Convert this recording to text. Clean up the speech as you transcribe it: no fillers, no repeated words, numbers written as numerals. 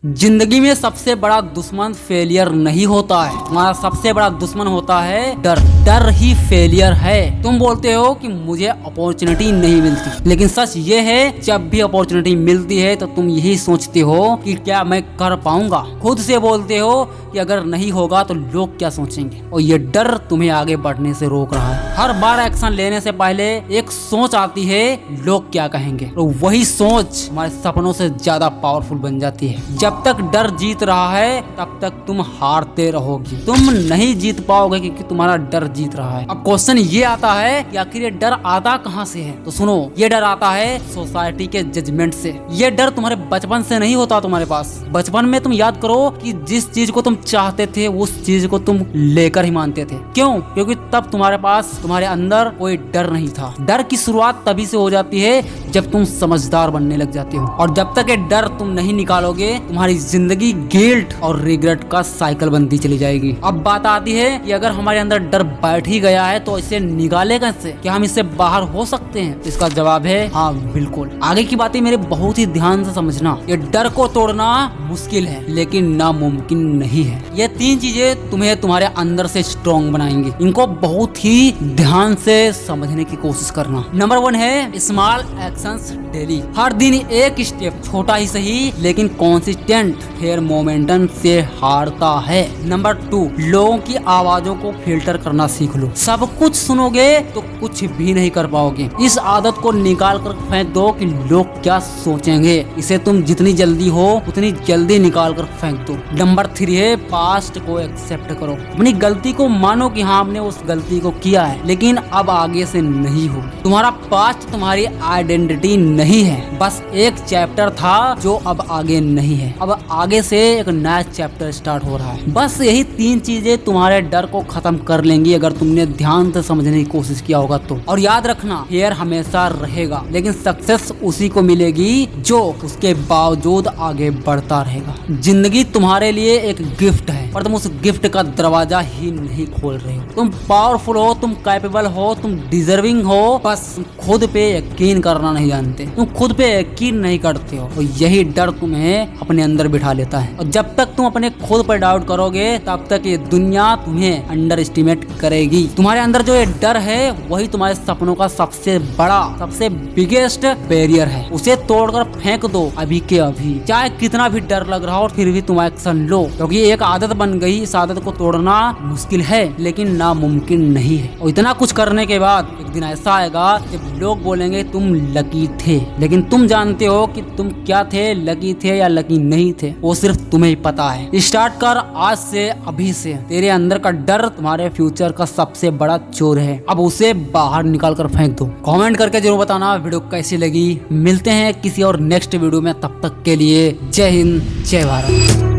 जिंदगी में सबसे बड़ा दुश्मन फेलियर नहीं होता है, तुम्हारा सबसे बड़ा दुश्मन होता है डर। डर ही फेलियर है। तुम बोलते हो कि मुझे अपॉर्चुनिटी नहीं मिलती, लेकिन सच ये है जब भी अपॉर्चुनिटी मिलती है तो तुम यही सोचते हो कि क्या मैं कर पाऊंगा। खुद से बोलते हो कि अगर नहीं होगा तो लोग क्या सोचेंगे, और ये डर तुम्हें आगे बढ़ने से रोक रहा है। हर बार एक्शन लेने से पहले एक सोच आती है, लोग क्या कहेंगे, और वही सोच हमारे सपनों से ज्यादा पावरफुल बन जाती है। जब तक डर जीत रहा है तब तक तुम हारते रहोगी, तुम नहीं जीत पाओगे क्योंकि तुम्हारा डर जीत रहा है। अब क्वेश्चन ये आता है कि आखिर ये डर आता कहाँ से है। तो सुनो, ये डर आता है सोसाइटी के जजमेंट से। ये डर तुम्हारे बचपन से नहीं होता तुम्हारे पास। बचपन में तुम याद करो कि जिस चीज को तुम चाहते थे उस चीज को तुम लेकर ही मानते थे। क्यों? क्योंकि तब तुम्हारे पास, तुम्हारे अंदर कोई डर नहीं था। डर की शुरुआत तभी से हो जाती है जब तुम समझदार बनने लग जाते हो, और जब तक ये डर तुम नहीं निकालोगे तुम्हारी जिंदगी गिल्ट और रिग्रेट का साइकिल बनती चली जाएगी। अब बात आती है कि अगर हमारे अंदर डर बैठ ही गया है तो इसे निकाले कैसे, क्या हम इससे बाहर हो सकते हैं? इसका जवाब है हाँ, बिल्कुल। आगे की बातें मेरे बहुत ही ध्यान से समझना। ये डर को तोड़ना मुश्किल है लेकिन नामुमकिन नहीं है। ये तीन चीजें तुम्हें तुम्हारे अंदर से स्ट्रॉन्ग बनाएंगी। इनको बहुत ही ध्यान से समझने की कोशिश करना। नंबर 1 है स्मॉल एक्शंस डेली। हर दिन एक स्टेप, छोटा ही सही लेकिन कंसिस्टेंट, फिर मोमेंटम से हारता है। नंबर 2, लोगों की आवाजों को फिल्टर करना सीख लो। सब कुछ सुनोगे तो कुछ भी नहीं कर पाओगे। इस आदत को निकाल कर फेंक दो कि लोग क्या सोचेंगे। इसे तुम जितनी जल्दी हो उतनी जल्दी निकाल कर फेंक दो। नंबर 3 है पास्ट को एक्सेप्ट करो। अपनी गलती को मानो कि हाँ, हमने उस गलती को किया है लेकिन अब आगे से नहीं हो। तुम्हारा पास्ट तुम्हारी आइडेंटिटी नहीं है, बस एक चैप्टर था जो अब आगे नहीं है। अब आगे से एक नया चैप्टर स्टार्ट हो रहा है। बस यही 3 चीजें तुम्हारे डर को खत्म कर लेंगी अगर तुमने ध्यान से समझने की कोशिश किया होगा तो। और याद रखना, फेयर हमेशा रहेगा लेकिन सक्सेस उसी को मिलेगी जो उसके बावजूद आगे बढ़ता रहेगा। जिंदगी तुम्हारे लिए एक गिफ्ट है पर तुम उस गिफ्ट का दरवाजा ही नहीं खोल रहे हो। तुम पावरफुल हो, तुम कैपेबल हो, तुम डिजर्विंग हो, बस खुद पे यकीन करना नहीं जानते। तुम खुद पे यकीन नहीं करते हो और यही डर तुम्हें अपने अंदर बिठा लेता है। और जब तक तुम अपने खुद पर डाउट करोगे तब तक ये दुनिया तुम्हें अंडर एस्टिमेट करेगी। तुम्हारे अंदर जो ये डर है वही तुम्हारे सपनों का सबसे बड़ा, सबसे बिगेस्ट बैरियर है। उसे तोड़कर फेंक दो अभी के अभी। चाहे कितना भी डर लग रहा हो फिर भी तुम एक्शन लो, क्योंकि एक आदत बन गई। इस आदत को तोड़ना मुश्किल है लेकिन नामुमकिन नहीं है। और इतना कुछ करने के बाद एक दिन ऐसा आएगा जब लोग बोलेंगे तुम लकी थे, लेकिन तुम जानते हो कि तुम क्या थे, लकी थे या लकी नहीं थे, वो सिर्फ तुम्हें ही पता है। स्टार्ट कर आज से, अभी से। तेरे अंदर का डर तुम्हारे फ्यूचर का सबसे बड़ा चोर है। अब उसे बाहर निकाल कर फेंक दो। कमेंट करके जरूर बताना वीडियो कैसी लगी। मिलते हैं किसी और नेक्स्ट वीडियो में, तब तक के लिए जय हिंद, जय भारत।